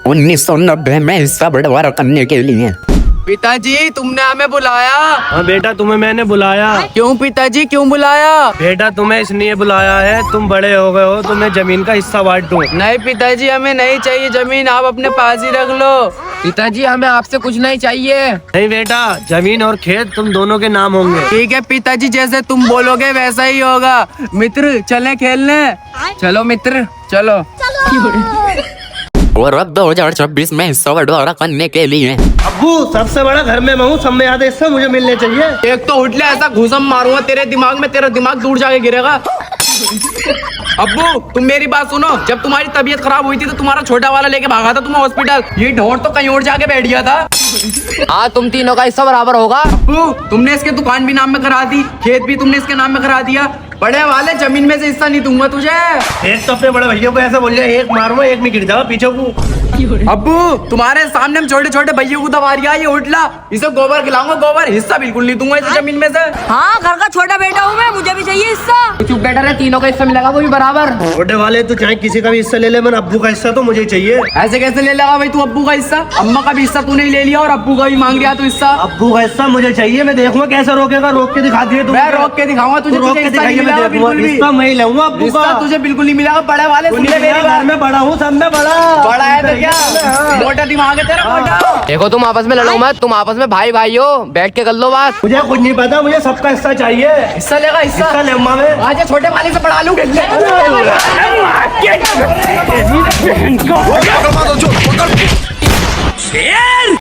1990 में हिस्सा बंटवारा करने के लिए। पिताजी तुमने हमें बुलाया? हाँ बेटा, तुम्हें मैंने बुलाया। क्यों पिताजी, क्यों बुलाया? बेटा तुम्हें इसलिए बुलाया है, तुम बड़े हो गए हो, तुम्हें जमीन का हिस्सा बांट दूं। नहीं पिताजी, हमें नहीं चाहिए जमीन, आप अपने पास ही रख लो। पिताजी हमें आपसे कुछ नहीं चाहिए। नहीं बेटा, जमीन और खेत तुम दोनों के नाम होंगे। ठीक है पिताजी, जैसे तुम बोलोगे वैसा ही होगा। मित्र चले खेलने? चलो मित्र चलो। और अब 2026 में हिस्सा बंटवारा करने के लिए। अब्बू सबसे बड़ा घर में मैं हूँ, सब में आधे हिस्सा मुझे मिलने चाहिए। एक तो उठ ले, ऐसा घुसम मारूंगा तेरे दिमाग में, तेरा दिमाग दूर जाके गिरेगा। अब्बू तुम मेरी बात सुनो, जब तुम्हारी तबीयत खराब हुई थी तो तुम्हारा छोटा वाला लेके भागा था तुम्हें हॉस्पिटल। ये ढोर तो कहीं और जाके बैठ गया था। हाँ, तुम तीनों का हिस्सा बराबर होगा। अब्बू तुमने इसके दुकान भी नाम में करा दी, खेत भी तुमने इसके नाम में करा दिया। बड़े वाले जमीन में से हिस्सा नहीं दूंगा तुझे। एक तो अपने बड़े भैया को ऐसा बोल एक मारूंगा, एक में गिर जाओ पीछे को। अब्बू तुम्हारे सामने हम छोटे छोटे भैया को दबा रही है, ये उठला, इसे गोबर खिलाऊंगा, गोबर हिस्सा बिल्कुल नहीं दूंगा इसे जमीन में से। हाँ, घर का छोटा बेटा हूँ मैं, मुझे भी चाहिए हिस्सा। चुप बैठा रहे, तीनों का हिस्सा मिलेगा, वो भी बराबर। छोटे वाले तो चाहे किसी का भी हिस्सा ले ले, मैंने अब्बू का हिस्सा तो मुझे चाहिए। ऐसे कैसे ले लगा भाई तू अब्बू का हिस्सा? अम्मा का भी हिस्सा तूने ले लिया और अब्बू का भी मांग लिया तू हिस्सा। अब्बू का हिस्सा मुझे चाहिए, मैं देखूंगा कैसे रोकेगा, रोक के दिखा दिए। मैं रोक के दिखाऊंगा तुझे, रोक तुझे के हिस्सा नहीं दिखाइए, मिलेगा मैं देखूंगा। बिल्कुल भी। हिस्सा मैं ही लूंगा अब्बू हिस्सा का। तुझे बिल्कुल नहीं मिलेगा। बड़े वाले सुन ले मेरी घर बात। में बड़ा हूँ, सब में बड़ा। बड़ा है तो क्या, मोटा दिमाग है तेरा, मोटा। देखो तुम आपस में लड़ो मत, तुम आपस में भाई भाई हो, बैठ के कर लो बात। मुझे कुछ नहीं पता, मुझे सबका हिस्सा चाहिए। हिस्सा लेगा हिस्सा? हिस्सा ले अम्मा में। आज ये छोटे वाले से पढ़ा लूं।